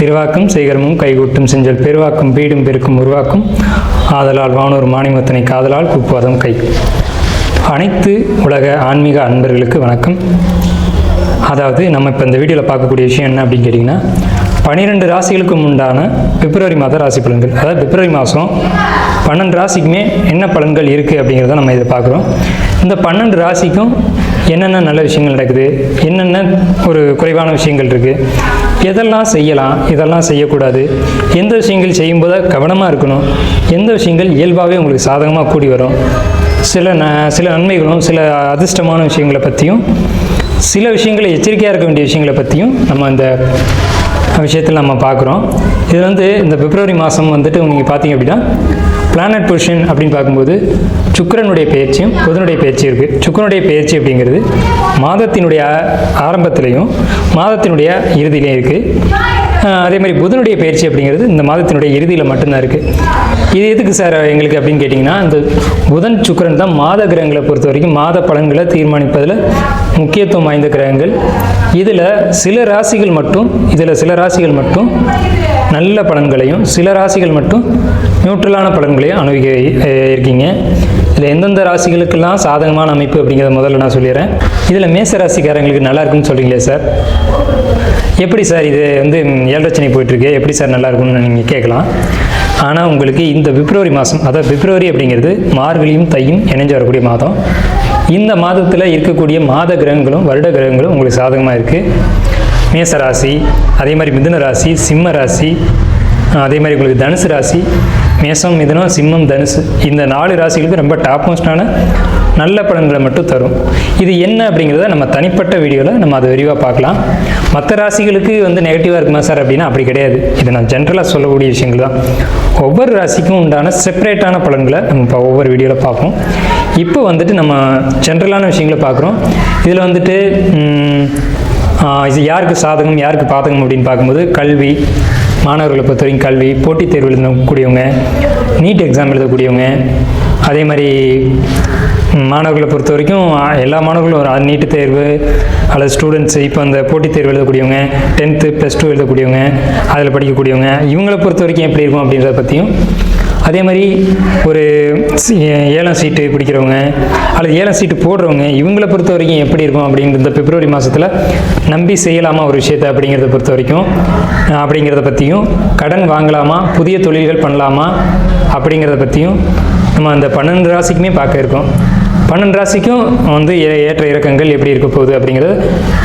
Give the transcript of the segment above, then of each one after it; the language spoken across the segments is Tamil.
இருவாக்கும் சேகரமும் கைகூட்டும் செஞ்சல் பெருவாக்கும் பீடும் பெருக்கும் உருவாக்கும் ஆதலால் வானூர் மாணிமத்தனை காதலால் குப்பதம் கை. அனைத்து உலக ஆன்மீக அன்பர்களுக்கு வணக்கம். அதாவது நம்ம இப்போ இந்த வீடியோவில் பார்க்கக்கூடிய விஷயம் என்ன அப்படின்னு கேட்டிங்கன்னா, 12 ராசிகளுக்கும் உண்டான பிப்ரவரி மாத ராசி பலன்கள். அதாவது பிப்ரவரி மாதம் 12 ராசிக்குமே என்ன பலன்கள் இருக்குது அப்படிங்கிறத நம்ம இதை பார்க்குறோம். இந்த 12 ராசிக்கும் என்னென்ன நல்ல விஷயங்கள் நடக்குது, என்னென்ன ஒரு குறைவான விஷயங்கள் இருக்குது, எதெல்லாம் செய்யலாம், இதெல்லாம் செய்யக்கூடாது, எந்த விஷயங்கள் செய்யும்போது கவனமாக இருக்கணும், எந்த விஷயங்கள் இயல்பாகவே உங்களுக்கு சாதகமாக கூடி வரும், சில நன்மைகளும் சில அதிர்ஷ்டமான விஷயங்களை பற்றியும் சில விஷயங்களை எச்சரிக்கையாக இருக்க வேண்டிய விஷயங்களை பற்றியும் நம்ம இந்த விஷயத்தில் நம்ம பார்க்குறோம். இது இந்த பிப்ரவரி மாதம் நீங்கள் பார்த்தீங்க அப்படின்னா பிளானட் பொசிஷன் அப்படின்னு பார்க்கும்போது சுக்கிரனுடைய பெயர்ச்சியும் புதனுடைய பெயர்ச்சியும் இருக்குது. சுக்கிரனுடைய பெயர்ச்சி அப்படிங்கிறது மாதத்தினுடைய ஆரம்பத்திலையும் மாதத்தினுடைய இறுதியிலையும் இருக்குது. அதே மாதிரி புதனுடைய பயிற்சி அப்படிங்கிறது இந்த மாதத்தினுடைய இறுதியில் மட்டும்தான் இருக்குது. இது எதுக்கு சார் எங்களுக்கு அப்படின்னு கேட்டிங்கன்னா, இந்த புதன் சுக்கிரன் தான் மாத கிரகங்களை பொறுத்த வரைக்கும் மாத பலன்களை தீர்மானிப்பதில் முக்கியத்துவம் வாய்ந்த கிரகங்கள். இதில் சில ராசிகள் மட்டும் நல்ல பலன்களையும் சில ராசிகள் மட்டும் நியூட்ரலான பலன்களையும் அனுபவிக்க இருக்கீங்க. இதில் எந்தெந்த ராசிகளுக்கெல்லாம் சாதகமான அமைப்பு அப்படிங்கிறத முதல்ல நான் சொல்லிடுறேன். இதில் மேச ராசிக்காரங்களுக்கு நல்லா இருக்குன்னு சொல்கிறீங்களே சார், எப்படி சார் இது 7 சனி போயிட்டுருக்கு, எப்படி சார் நல்லா இருக்கும்னு நீங்கள் கேட்கலாம். ஆனால் உங்களுக்கு இந்த பிப்ரவரி மாதம், அதாவது பிப்ரவரி அப்படிங்கிறது மார்கழியும் தையும் இணைஞ்சு வரக்கூடிய மாதம். இந்த மாதத்தில் இருக்கக்கூடிய மாத கிரகங்களும் வருட கிரகங்களும் உங்களுக்கு சாதகமாக இருக்குது. மேச ராசி, அதே மாதிரி மிதுன ராசி, சிம்ம ராசி, அதே மாதிரி உங்களுக்கு தனுசு ராசி, மேசம், மிதுனம், சிம்மம், தனுசு, இந்த 4 ராசிகளுக்கு ரொம்ப டாப் மோஸ்டான நல்ல பலன்களை மட்டும் தரும். இது என்ன அப்படிங்கிறத நம்ம தனிப்பட்ட வீடியோவில் நம்ம அதை விரிவாக பார்க்கலாம். மற்ற ராசிகளுக்கு நெகட்டிவாக இருக்குமா சார் அப்படின்னா அப்படி கிடையாது. இது நான் ஜென்ரலாக சொல்லக்கூடிய விஷயங்கள் தான். ஒவ்வொரு ராசிக்கும் உண்டான செப்பரேட்டான பலன்களை நம்ம இப்போ ஒவ்வொரு வீடியோவில் பார்ப்போம். இப்போ நம்ம ஜென்ரலான விஷயங்களை பார்க்குறோம். இதில் இது யாருக்கு சாதகம் யாருக்கு பாதகம் அப்படின்னு பார்க்கும்போது கல்வி, மாணவர்களை பொறுத்த வரைக்கும் கல்வி, போட்டித் தேர்வு எழுதக்கூடியவங்க, நீட் எக்ஸாம் எழுதக்கூடியவங்க, அதே மாதிரி மாணவர்களை பொறுத்த வரைக்கும் எல்லா மாணவர்களும் ஒரு நீட்டு தேர்வு அல்லது ஸ்டூடெண்ட்ஸு இப்போ அந்த போட்டித் தேர்வு எழுதக்கூடியவங்க, 10th +2 எழுதக்கூடியவங்க, அதில் படிக்கக்கூடியவங்க, இவங்களை பொறுத்த வரைக்கும் எப்படி இருக்கும் அப்படின்றத பற்றியும், அதே மாதிரி ஒரு 7ஆம் சீட்டு பிடிக்கிறவங்க அல்லது 7ஆம் சீட்டு போடுறவங்க இவங்களை பொறுத்த வரைக்கும் எப்படி இருக்கும் அப்படிங்கிற இந்த பிப்ரவரி மாதத்தில் நம்பி செய்யலாமா ஒரு விஷயத்தை அப்படிங்கிறத பொறுத்த வரைக்கும் அப்படிங்கிறத பற்றியும், கடன் வாங்கலாமா, புதிய தொழில்கள் பண்ணலாமா அப்படிங்கிறத பற்றியும் நம்ம அந்த 12 ராசிக்குமே பார்க்க இருக்கோம். 12 ராசிக்கும் ஏற்ற இறக்கங்கள் எப்படி இருக்க போகுது அப்படிங்கிறது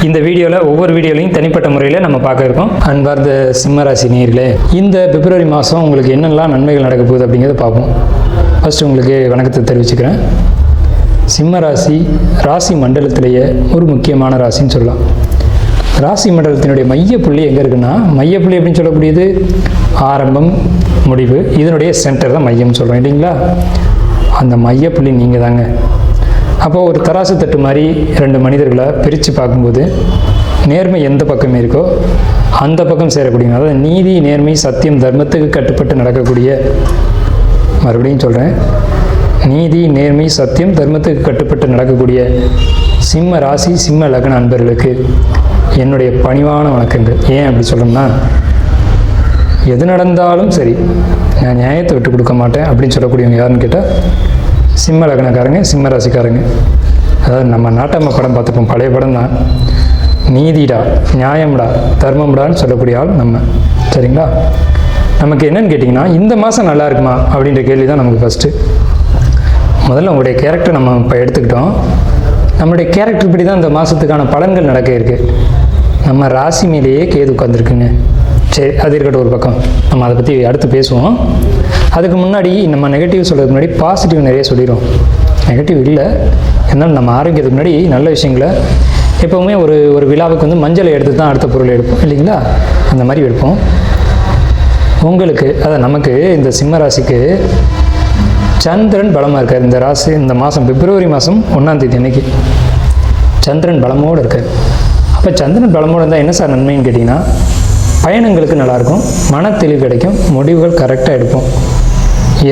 இந்த வீடியோவில் ஒவ்வொரு வீடியோலையும் தனிப்பட்ட முறையில் நம்ம பார்க்க இருக்கோம். அன்பார்ந்த சிம்ம ராசி நேயர்களே, இந்த பிப்ரவரி மாதம் உங்களுக்கு என்னெல்லாம் நன்மைகள் நடக்க போகுது அப்படிங்கிறத பார்ப்போம். ஃபஸ்ட்டு உங்களுக்கு வணக்கத்தை தெரிவிச்சுக்கிறேன். சிம்ம ராசி ராசி மண்டலத்திலேயே ஒரு முக்கியமான ராசின்னு சொல்லலாம். ராசி மண்டலத்தினுடைய மையப்புள்ளி எங்கே இருக்குன்னா, மையப்புள்ளி அப்படின்னு சொல்லக்கூடியது ஆரம்பம் முடிவு, இதனுடைய சென்டர் தான் மையம்னு சொல்கிறோம் இல்லைங்களா. அந்த மையப்புள்ளி நீங்கள் தாங்க. அப்போது ஒரு தராசு தட்டு மாதிரி 2 மனிதர்களை பிரித்து பார்க்கும்போது நேர்மை எந்த பக்கமே இருக்கோ அந்த பக்கம் சேரக்கூடிய, அதாவது நீதி, நேர்மை, சத்தியம், தர்மத்துக்கு கட்டுப்பட்டு நடக்கக்கூடிய, மறுபடியும் சொல்கிறேன், நீதி, நேர்மை, சத்தியம், தர்மத்துக்கு கட்டுப்பட்டு நடக்கக்கூடிய சிம்ம ராசி சிம்ம லக்ன அன்பர்களுக்கு என்னுடைய பணிவான வணக்கங்கள். ஏன் அப்படி சொல்லணும்னா, எது நடந்தாலும் சரி நான் நியாயத்தை விட்டு கொடுக்க மாட்டேன் அப்படின்னு சொல்லக்கூடியவங்க யாருன்னு கேட்டால் சிம்ம லக்னக்காரங்க, சிம்ம ராசிக்காரங்க. அதாவது நம்ம நாட்டம்மா படம் பார்த்துப்போம், பழைய படம் தான். நீதிடா, நியாயம்டா, தர்மம்டான்னு சொல்லக்கூடிய ஆள் நம்ம. சரிங்களா. நமக்கு என்னன்னு கேட்டிங்கன்னா, இந்த மாதம் நல்லா இருக்குமா அப்படின்ற கேள்வி தான் நமக்கு ஃபஸ்ட்டு. முதல்ல உங்களுடைய கேரக்டர் நம்ம இப்போ எடுத்துக்கிட்டோம். நம்மளுடைய கேரக்டர் இப்படி தான் இந்த மாதத்துக்கான பலன்கள் நடக்க இருக்குது. நம்ம ராசி மேலேயே கேது உட்காந்துருக்குங்க. சரி, அது இருக்கட்டும் ஒரு பக்கம், நம்ம அதை பற்றி அடுத்து பேசுவோம். அதுக்கு முன்னாடி நம்ம நெகட்டிவ் சொல்கிறதுக்கு முன்னாடி பாசிட்டிவ் நிறைய சொல்லிடும். நெகட்டிவ் இல்லை, இருந்தாலும் நம்ம ஆரோக்கியத்துக்கு முன்னாடி நல்ல விஷயங்களை எப்போவுமே ஒரு விழாவுக்கு மஞ்சளை எடுத்து தான் அடுத்த பொருளை எடுப்போம் இல்லைங்களா. அந்த மாதிரி எடுப்போம். உங்களுக்கு அதான் நமக்கு இந்த சிம்ம ராசிக்கு சந்திரன் பலமாக இருக்கார். இந்த ராசி இந்த மாதம் பிப்ரவரி மாதம் 1ஆம் தேதி அன்னைக்கு சந்திரன் பலமோடு இருக்கார். அப்போ சந்திரன் பலமோடு இருந்தால் என்ன சார் நன்மைன்னு கேட்டிங்கன்னா, பயணங்களுக்கு நல்லாயிருக்கும், மன தெளிவு கிடைக்கும், முடிவுகள் கரெக்டாக எடுப்போம்.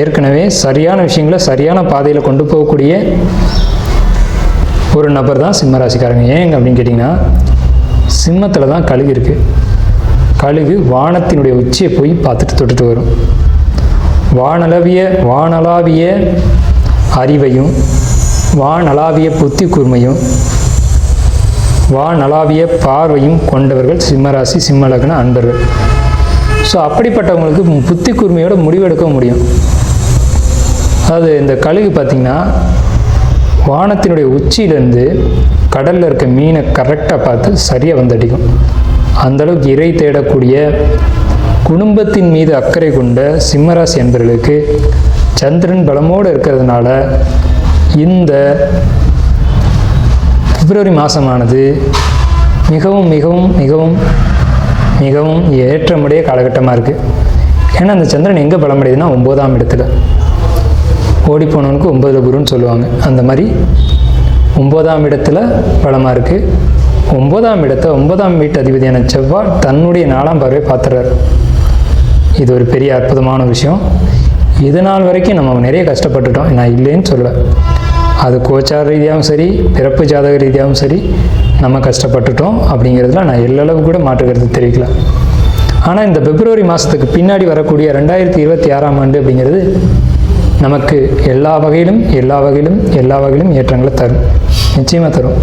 ஏற்கனவே சரியான விஷயங்களை சரியான பாதையில் கொண்டு போகக்கூடிய ஒரு நபர் தான் சிம்ம ராசிக்காரங்க. ஏங்க அப்படின்னு கேட்டிங்கன்னா, சிம்மத்தில் தான் கழுகு இருக்குது. கழுகு வானத்தினுடைய உச்சியை போய் பார்த்துட்டு தொட்டுட்டு வரும். வானளாவிய அறிவையும் வானளாவிய புத்தி கூர்மையும் வானளாவிய பார்வையும் கொண்டவர்கள் சிம்மராசி சிம்ம லக்ன அன்பர்கள். ஸோ அப்படிப்பட்டவங்களுக்கு புத்தி கூர்மையோட முடிவெடுக்க முடியும். அதாவது இந்த கழுகு பார்த்திங்கன்னா வானத்தினுடைய உச்சியிலேருந்து கடலில் இருக்க மீனை கரெக்டாக பார்த்து சரியாக வந்து அடிக்கும். அந்தளவுக்கு இறை தேடக்கூடிய குடும்பத்தின் மீது அக்கறை கொண்ட சிம்மராசி அன்பர்களுக்கு சந்திரன் பலமோடு இருக்கிறதுனால இந்த பிப்ரவரி மாதமானது மிகவும் மிகவும் மிகவும் மிகவும் ஏற்றமுடைய காலகட்டமாக இருக்குது. ஏன்னா அந்த சந்திரன் எங்கே பலமடையுதுன்னா 9ஆம் இடத்துல. ஓடி போனவனுக்கு 9 குருன்னு சொல்லுவாங்க. அந்த மாதிரி 9ஆம் இடத்துல பலமாக இருக்குது. 9ஆம் இடத்தை 9ஆம் வீட்டு அதிபதியான செவ்வாய் தன்னுடைய 4ஆம் பார்வையை பார்த்துறாரு. இது ஒரு பெரிய அற்புதமான விஷயம். இது நாள் வரைக்கும் நம்ம நிறைய கஷ்டப்பட்டுட்டோம், நான் இல்லைன்னு சொல்ல. அது கோச்சார ரீதியாகவும் சரி, பிறப்பு ஜாதக ரீதியாகவும் சரி, நம்ம கஷ்டப்பட்டுட்டோம் அப்படிங்கிறதுல நான் எல்லளவு கூட மாற்றுக்கிறது தெரிவிக்கல. ஆனால் இந்த பிப்ரவரி மாதத்துக்கு பின்னாடி வரக்கூடிய 2026ஆம் ஆண்டு அப்படிங்கிறது நமக்கு எல்லா வகையிலும் ஏற்றங்களை தரும், நிச்சயமாக தரும்.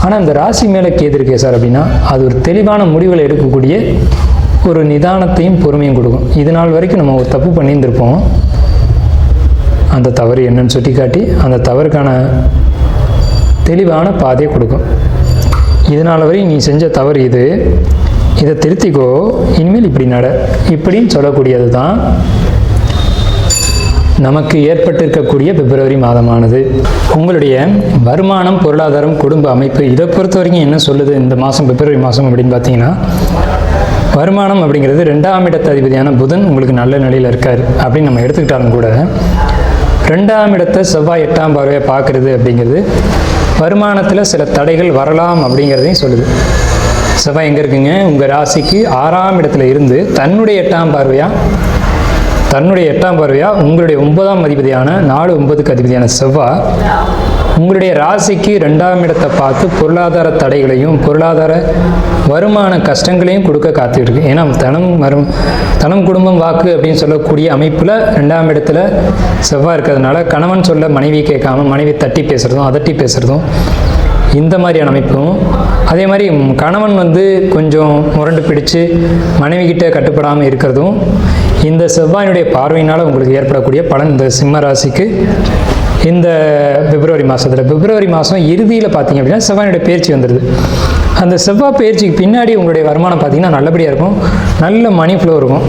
ஆனால் இந்த ராசி மேலே கேது இருக்கே சார் அப்படின்னா அது ஒரு தெளிவான முடிவுகளை எடுக்கக்கூடிய ஒரு நிதானத்தையும் பொறுமையும் கொடுக்கும். இது நாள் வரைக்கும் நம்ம ஒரு தப்பு பண்ணியிருந்திருப்போம், அந்த தவறு என்னன்னு சுட்டி காட்டி அந்த தவறுக்கான தெளிவான பாதையை கொடுக்கும். இதனால் வரை நீ செஞ்ச தவறு இது, இதை திருத்திக்கோ, இனிமேல் இப்படி நட, இப்படின்னு சொல்லக்கூடியது தான் நமக்கு ஏற்பட்டிருக்கக்கூடிய பிப்ரவரி மாதமானது. உங்களுடைய வருமானம், பொருளாதாரம், குடும்ப அமைப்பு இதை பொறுத்த வரைக்கும் என்ன சொல்லுது இந்த மாதம், பிப்ரவரி மாதம் அப்படின்னு பார்த்தீங்கன்னா, வருமானம் அப்படிங்கிறது 2ஆம் இடத்து அதிபதியான புதன் உங்களுக்கு நல்ல நிலையில் இருக்கார் அப்படின்னு நம்ம எடுத்துக்கிட்டாலும் கூட 2ஆம் இடத்தை செவ்வாய் 8ஆம் பார்வையை பார்க்குறது அப்படிங்கிறது வருமானத்தில் சில தடைகள் வரலாம் அப்படிங்கிறதையும் சொல்லுது. செவ்வாய் எங்கே இருக்குங்க? உங்கள் ராசிக்கு 6ஆம் இடத்துல இருந்து தன்னுடைய 8ஆம் பார்வையாக உங்களுடைய 9ஆம் அதிபதியான 4-9க்கு அதிபதியான செவ்வாய் உங்களுடைய ராசிக்கு 2ஆம் இடத்தை பார்த்து பொருளாதார தடைகளையும் பொருளாதார வருமான கஷ்டங்களையும் கொடுக்க காத்துருக்கு. ஏன்னா தனம் குடும்பம் வாக்கு அப்படின்னு சொல்லக்கூடிய அமைப்பில் 2ஆம் இடத்துல செவ்வாய் இருக்கிறதுனால கணவன் சொல்ல மனைவி கேட்காம மனைவி தட்டி பேசுகிறதும் அதட்டி பேசுகிறதும் இந்த மாதிரியான அமைப்பும், அதே மாதிரி கணவன் கொஞ்சம் முரண்டு பிடிச்சு மனைவிக்கிட்ட கட்டுப்படாமல் இருக்கிறதும் இந்த செவ்வாயினுடைய பார்வையினால் உங்களுக்கு ஏற்படக்கூடிய பலன் இந்த சிம்ம ராசிக்கு இந்த பிப்ரவரி மாதம் இறுதியில் பார்த்தீங்க அப்படின்னா செவ்வாயினுடைய பயிற்சி வந்துடுது. அந்த செவ்வாய் பயிற்சிக்கு பின்னாடி உங்களுடைய வருமானம் பார்த்தீங்கன்னா நல்லபடியாக இருக்கும், நல்ல மணி ஃப்ளோ இருக்கும்,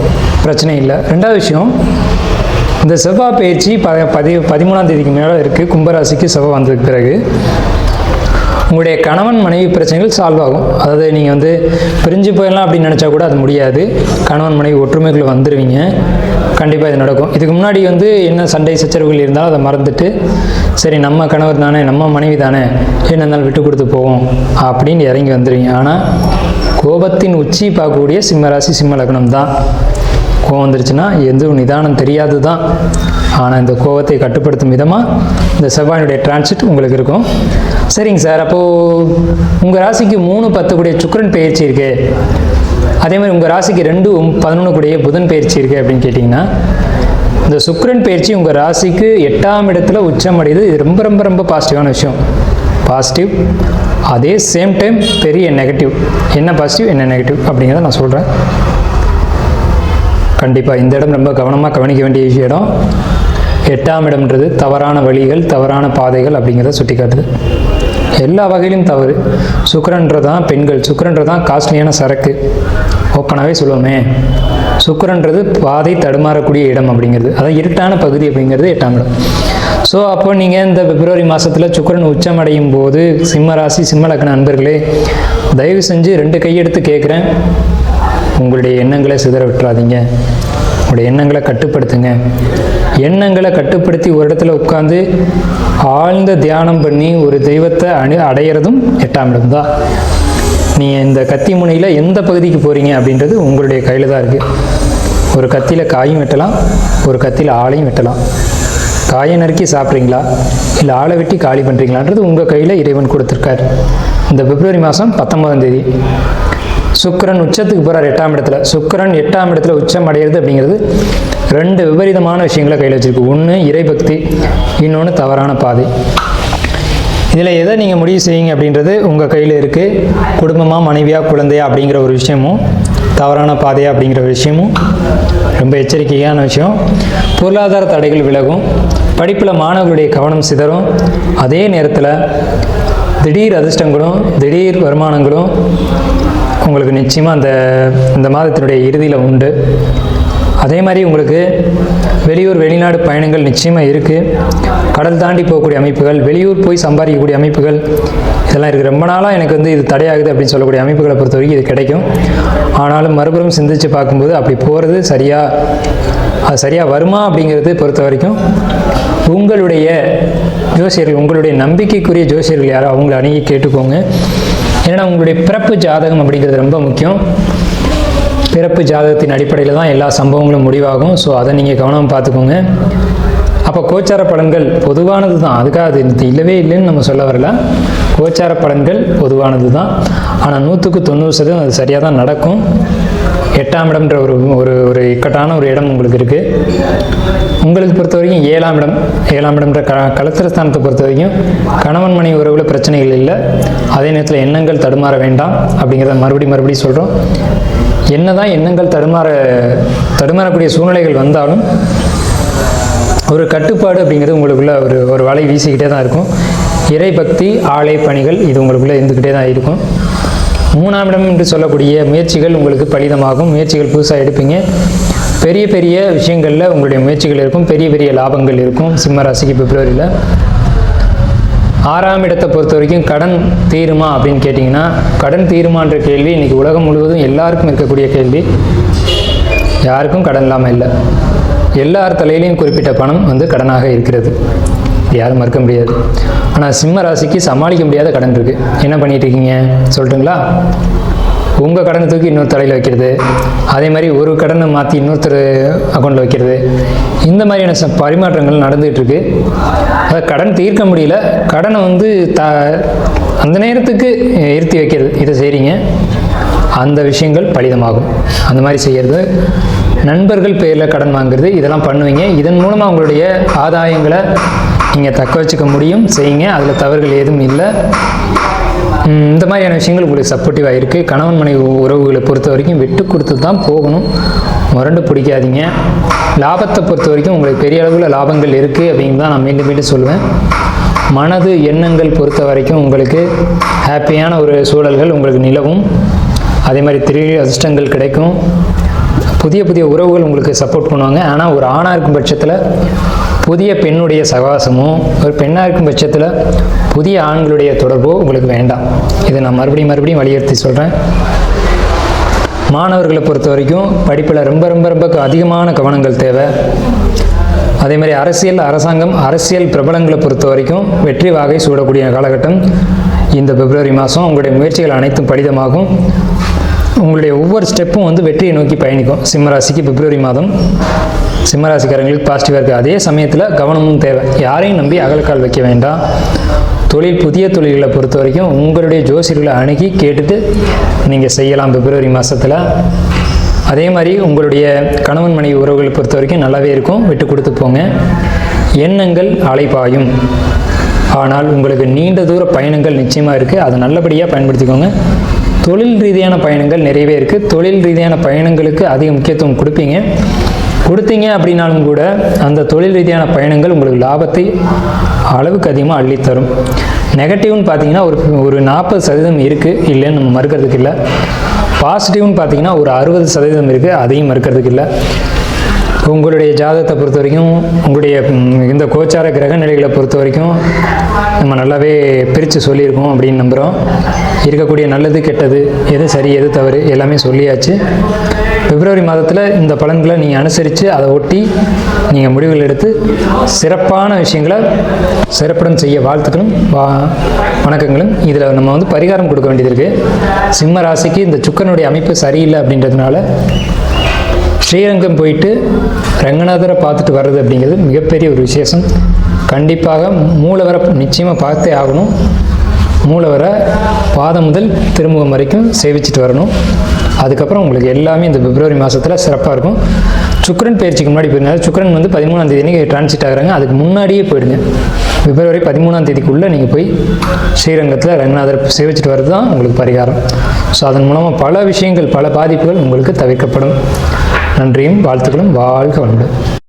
பிரச்சனை இல்லை. 2வது விஷயம், இந்த செவ்வாய் பயிற்சி 13ஆம் தேதிக்கு மேலே இருக்குது. கும்பராசிக்கு செவ்வாய் வந்ததுக்கு பிறகு உங்களுடைய கணவன் மனைவி பிரச்சனைகள் சால்வ் ஆகும். அதாவது நீங்கள் பிரிஞ்சு போயிடலாம் அப்படின்னு நினச்சா கூட அது முடியாது. கணவன் மனைவி ஒற்றுமைக்குள்ளே வந்துடுவீங்க, கண்டிப்பாக இது நடக்கும். இதுக்கு முன்னாடி என்ன சண்டை சச்சரவுகள் இருந்தாலும் அதை மறந்துட்டு சரி நம்ம கணவர் தானே நம்ம மனைவி தானே என்ன இருந்தாலும் விட்டு கொடுத்து போவோம் அப்படின்னு இறங்கி வந்துடுவீங்க. ஆனால் கோபத்தின் உச்சி பார்க்கக்கூடிய சிம்மராசி சிம்ம லக்னம் தான். கோபம் வந்துருச்சுன்னா எதுவும் நிதானம் தெரியாது தான். ஆனால் இந்த கோபத்தை கட்டுப்படுத்தும் விதமாக இந்த செவ்வாயினுடைய டிரான்சிட் உங்களுக்கு இருக்கும். சரிங்க சார், அப்போது உங்கள் ராசிக்கு 3-10 கூடிய சுக்கிரன் பயிற்சி இருக்கு, அதே மாதிரி உங்கள் ராசிக்கு 2-11 கூடிய புதன் பயிற்சி இருக்குது அப்படின்னு கேட்டிங்கன்னா, இந்த சுக்கிரன் பயிற்சி உங்கள் ராசிக்கு 8ஆம் இடத்துல உச்சம் அடையுது. இது ரொம்ப ரொம்ப ரொம்ப பாசிட்டிவான விஷயம். பாசிட்டிவ், அதே சேம் டைம் பெரிய நெகட்டிவ். என்ன பாசிட்டிவ் என்ன நெகட்டிவ் அப்படிங்கிறத நான் சொல்கிறேன். கண்டிப்பாக இந்த இடம் ரொம்ப கவனமாக கவனிக்க வேண்டிய இடம். 8ஆம் இடம்ன்றது தவறான வழிகள், தவறான பாதைகள் அப்படிங்கிறத சுட்டி காட்டுது. எல்லா வகையிலும் தவறு. சுக்கிரன்றதான் பெண்கள், சுக்கிரன்றதான் காஸ்ட்லியான சரக்கு. ஓப்பனாகவே சொல்லுவோமே, சுக்கிரன்றது பாதை தடுமாறக்கூடிய இடம் அப்படிங்கிறது, அதான் இருட்டான பகுதி அப்படிங்கிறது 8ஆம் இடம். ஸோ அப்போ நீங்கள் இந்த பிப்ரவரி மாதத்தில் சுக்கிரன் உச்சம் அடையும் போது சிம்ம ராசி சிம்ம லக்ன நண்பர்களே, தயவு செஞ்சு 2 கையெடுத்து கேட்குறேன், உங்களுடைய எண்ணங்களை சிதற விட்டுறாதீங்க. உங்களுடைய எண்ணங்களை கட்டுப்படுத்துங்க. எண்ணங்களை கட்டுப்படுத்தி ஒரு இடத்துல உட்காந்து ஆழ்ந்த தியானம் பண்ணி ஒரு தெய்வத்தை அடையிறதும் 8ஆம் இடம் தான். நீங்கள் இந்த கத்தி முனையில் எந்த பகுதிக்கு போகிறீங்க அப்படின்றது உங்களுடைய கையில் தான் இருக்குது. ஒரு கத்தியில் காயும் வெட்டலாம், ஒரு கத்தியில் ஆளையும் வெட்டலாம். காயை நறுக்கி சாப்பிட்றீங்களா இல்லை ஆளை வெட்டி காலி பண்ணுறீங்களான்றது உங்கள் கையில் இறைவன் கொடுத்துருக்கார். இந்த பிப்ரவரி மாதம் 19ஆம் தேதி சுக்கிரன் உச்சத்துக்கு போகிறார் 8ஆம் இடத்துல. சுக்கிரன் 8ஆம் இடத்துல உச்சம் அடைகிறது அப்படிங்கிறது 2 விபரீதமான விஷயங்களை கையில் வச்சுருக்கு. ஒன்று இறைபக்தி, இன்னொன்று தவறான பாதை. இதில் எதை நீங்கள் முடிவு செய்யுங்க அப்படின்றது உங்கள் கையில் இருக்குது. குடும்பமாக, மனைவியாக, குழந்தையா அப்படிங்கிற ஒரு விஷயமும், தவறான பாதையா அப்படிங்கிற ஒரு விஷயமும் ரொம்ப எச்சரிக்கையான விஷயம். பொருளாதார தடைகள் விலகும், படிப்பில் மாணவர்களுடைய கவனம் சிதறும், அதே நேரத்தில் திடீர் அதிர்ஷ்டங்களும் திடீர் வருமானங்களும் உங்களுக்கு நிச்சயமாக இந்த மாதத்தினுடைய இறுதியில் உண்டு. அதே மாதிரி உங்களுக்கு வெளியூர் வெளிநாடு பயணங்கள் நிச்சயமாக இருக்குது. கடல் தாண்டி போகக்கூடிய அமைப்புகள், வெளியூர் போய் சம்பாதிக்கக்கூடிய அமைப்புகள் இதெல்லாம் இருக்குது. ரொம்ப நாளாக எனக்கு இது தடையாகுது அப்படின்னு சொல்லக்கூடிய அமைப்புகளை பொறுத்த வரைக்கும் இது கிடைக்கும். ஆனாலும் மறுபுறம் சிந்தித்து பார்க்கும்போது அப்படி போகிறது அது சரியாக வருமா அப்படிங்கிறது பொறுத்த வரைக்கும் உங்களுடைய ஜோசியர்கள், உங்களுடைய நம்பிக்கைக்குரிய ஜோசியர்கள் யாரோ அவங்கள அணுகி கேட்டுக்கோங்க. ஏன்னா உங்களுடைய பிறப்பு ஜாதகம் அப்படிங்கிறது ரொம்ப முக்கியம். பிறப்பு ஜாதகத்தின் அடிப்படையில் தான் எல்லா சம்பவங்களும் முடிவாகும். ஸோ அதை நீங்கள் கவனமாக பார்த்துக்கோங்க. அப்போ கோச்சார பலன்கள் பொதுவானது தான், அதுக்காக அது இல்லவே இல்லைன்னு நம்ம சொல்ல வரல. கோச்சார பலன்கள் பொதுவானது தான், ஆனால் 100க்கு 90% அது சரியாக தான் நடக்கும். 8ஆம் இடம்ன்ற ஒரு இக்கட்டான ஒரு இடம் உங்களுக்கு இருக்குது. உங்களுக்கு பொறுத்த வரைக்கும் 7ஆம் இடம்ன்ற கலத்திரஸ்தானத்தை பொறுத்த வரைக்கும் கணவன் மனைவி உறவுல பிரச்சனைகள் இல்லை. அதே நேரத்தில் எண்ணங்கள் தடுமாற வேண்டாம் அப்படிங்கிறத மறுபடியும் சொல்கிறோம். என்னதான் எண்ணங்கள் தடுமாறக்கூடிய சூழ்நிலைகள் வந்தாலும் ஒரு கட்டுப்பாடு அப்படிங்கிறது உங்களுக்குள்ள ஒரு வலை வீசிக்கிட்டே தான் இருக்கும். இறைபக்தி, ஆலய பணிகள் இது உங்களுக்குள்ளே இருந்துக்கிட்டே தான் இருக்கும். 3ஆம் இடம் என்று சொல்லக்கூடிய முயற்சிகள் உங்களுக்கு பலிதமாகும். முயற்சிகள் புதுசாக எடுப்பீங்க. பெரிய பெரிய விஷயங்களில் உங்களுடைய முயற்சிகள் இருக்கும். பெரிய பெரிய லாபங்கள் இருக்கும். சிம்ம ராசிக்கு பிப்ரவரியில். 6ஆம் இடத்தை பொறுத்த வரைக்கும் கடன் தீருமா அப்படின்னு கேட்டிங்கன்னா, கடன் தீருமான்ற கேள்வி இன்றைக்கி உலகம் முழுவதும் எல்லாருக்கும் இருக்கக்கூடிய கேள்வி. யாருக்கும் கடன் இல்லாமல் இல்லை. எல்லார் தலையிலையும் குறிப்பிட்ட பணம் கடனாக இருக்கிறது, யாரும் மறுக்க முடியாது. ஆனால் சிம்ம ராசிக்கு சமாளிக்க முடியாத கடன் இருக்குது. என்ன பண்ணிகிட்டு இருக்கீங்க சொல்லட்டுங்களா? உங்கள் கடனை தூக்கி இன்னொரு தலையில் வைக்கிறது, அதே மாதிரி ஒரு கடனை மாற்றி இன்னொருத்தர் அக்கௌண்ட்டில் வைக்கிறது, இந்த மாதிரியான பரிமாற்றங்கள் நடந்துகிட்டு இருக்கு. அதை கடன் தீர்க்க முடியல, கடனை அந்த நேரத்துக்கு நிறுத்தி வைக்கிறது, இதை செய்கிறீங்க. அந்த விஷயங்கள் பலிதமாகும். அந்த மாதிரி செய்கிறது, நண்பர்கள் பேரில் கடன் வாங்குறது, இதெல்லாம் பண்ணுவீங்க. இதன் மூலமாக உங்களுடைய ஆதாயங்களை நீங்கள் தக்க வச்சுக்க முடியும். செய்யுங்க, அதில் தவறுகள் ஏதும் இல்லை. இந்த மாதிரியான விஷயங்கள் உங்களுக்கு சப்போர்ட்டிவாக இருக்குது. கணவன் மனைவி உறவுகளை பொறுத்த வரைக்கும் விட்டு கொடுத்து தான் போகணும், முரண்டு பிடிக்காதீங்க. லாபத்தை பொறுத்த வரைக்கும் உங்களுக்கு பெரிய அளவில் லாபங்கள் இருக்குது அப்படின்னு தான் நான் மீண்டும் சொல்லுவேன். மனது எண்ணங்கள் பொறுத்த வரைக்கும் உங்களுக்கு ஹாப்பியான ஒரு சூழல்கள் உங்களுக்கு நிலவும். அதே மாதிரி திடீர் அதிர்ஷ்டங்கள் கிடைக்கும். புதிய புதிய உறவுகள் உங்களுக்கு சப்போர்ட் பண்ணுவாங்க. ஆனால் ஒரு ஆணாக இருக்கும் பட்சத்தில் புதிய பெண்ணுடைய சகவாசமும், ஒரு பெண்ணாக இருக்கும் பட்சத்தில் புதிய ஆண்களுடைய தொடர்போ உங்களுக்கு வேண்டாம். இதை நான் மறுபடியும் வலியுறுத்தி சொல்கிறேன். மாணவர்களை பொறுத்த வரைக்கும் படிப்பில் ரொம்ப ரொம்ப ரொம்ப அதிகமான கவனங்கள் தேவை. அதே மாதிரி அரசாங்கம், அரசியல் பிரபலங்களை பொறுத்த வரைக்கும் வெற்றி வாகை சூடக்கூடிய காலகட்டம் இந்த பிப்ரவரி மாதம். உங்களுடைய முயற்சிகள் அனைத்தும் பலிதமாகும். உங்களுடைய ஒவ்வொரு ஸ்டெப்பும் வெற்றியை நோக்கி பயணிக்கும். சிம்மராசிக்கு பிப்ரவரி மாதம் சிம்மராசிக்காரங்களுக்கு பாசிட்டிவாக இருக்குது. அதே சமயத்தில் கவனமும் தேவை. யாரையும் நம்பி அகலக்கால் வைக்க வேண்டாம். புதிய தொழில்களை பொறுத்த வரைக்கும் உங்களுடைய ஜோசியர்களை அணுகி கேட்டுட்டு நீங்கள் செய்யலாம் பிப்ரவரி மாதத்தில். அதே மாதிரி உங்களுடைய கணவன் மனைவி உறவுகளை பொறுத்த வரைக்கும் நல்லாவே இருக்கும், விட்டு கொடுத்து போங்க. எண்ணங்கள் அலைபாயும், ஆனால் உங்களுக்கு நீண்ட தூர பயணங்கள் நிச்சயமாக இருக்குது, அதை நல்லபடியாக பயன்படுத்திக்கோங்க. தொழில் ரீதியான பயணங்கள் நிறையவே இருக்குது. தொழில் ரீதியான பயணங்களுக்கு அதிக முக்கியத்துவம் கொடுத்தீங்க அப்படின்னாலும் கூட அந்த தொழில் ரீதியான பயணங்கள் உங்களுக்கு லாபத்தை அளவுக்கு அதிகமாக அள்ளித்தரும். நெகட்டிவ்னு பார்த்தீங்கன்னா ஒரு 40% இருக்குது, இல்லைன்னு நம்ம மறுக்கிறதுக்கு இல்லை. பாசிட்டிவ்னு பார்த்தீங்கன்னா ஒரு 60% இருக்குது, அதையும் மறுக்கிறதுக்கு இல்லை. உங்களுடைய ஜாதகத்தை பொறுத்த வரைக்கும், உங்களுடைய இந்த கோச்சார கிரக நிலைகளை பொறுத்த வரைக்கும் நம்ம நல்லாவே பிரித்து சொல்லியிருக்கோம் அப்படின்னு நம்புகிறோம். இருக்கக்கூடிய நல்லது கெட்டது, எது சரி எது தவறு எல்லாமே சொல்லியாச்சு. பிப்ரவரி மாதத்தில் இந்த பலன்களை நீங்கள் அனுசரித்து அதை ஒட்டி நீங்கள் முடிவுகள் எடுத்து சிறப்பான விஷயங்களை சிறப்புடன் செய்ய வாழ்த்துக்களும் வணக்கங்களும். இதில் நம்ம பரிகாரம் கொடுக்க வேண்டியது இருக்குது. சிம்ம ராசிக்கு இந்த சுக்கரனுடைய அமைப்பு சரியில்லை அப்படின்றதுனால ஸ்ரீரங்கம் போயிட்டு ரங்கநாதரை பார்த்துட்டு வர்றது அப்படிங்கிறது மிகப்பெரிய ஒரு விசேஷம். கண்டிப்பாக மூலவரை நிச்சயமாக பார்த்தே ஆகணும். மூலவரை பாதம் முதல் திருமுகம் வரைக்கும் சேவிச்சிட்டு வரணும். அதுக்கப்புறம் உங்களுக்கு எல்லாமே இந்த பிப்ரவரி மாதத்தில் சிறப்பாக இருக்கும். சுக்கிரன் பயிற்சிக்கு முன்னாடி போயிருங்க. சுக்கிரன் வந்து 13ஆம் தேதி அன்றைக்கி டிரான்சிட் ஆகிறாங்க. அதுக்கு முன்னாடியே போயிடுங்க. பிப்ரவரி 13ஆம் தேதிக்குள்ளே நீங்கள் போய் ஸ்ரீரங்கத்தில் ரங்கநாதர் சேவிச்சிட்டு வர்றது தான் உங்களுக்கு பரிகாரம். ஸோ அதன் மூலமாக பல விஷயங்கள், பல பாதிப்புகள் உங்களுக்கு தவிர்க்கப்படும். நன்றியும் வாழ்த்துக்களும். வாழ்க வளமுடன்.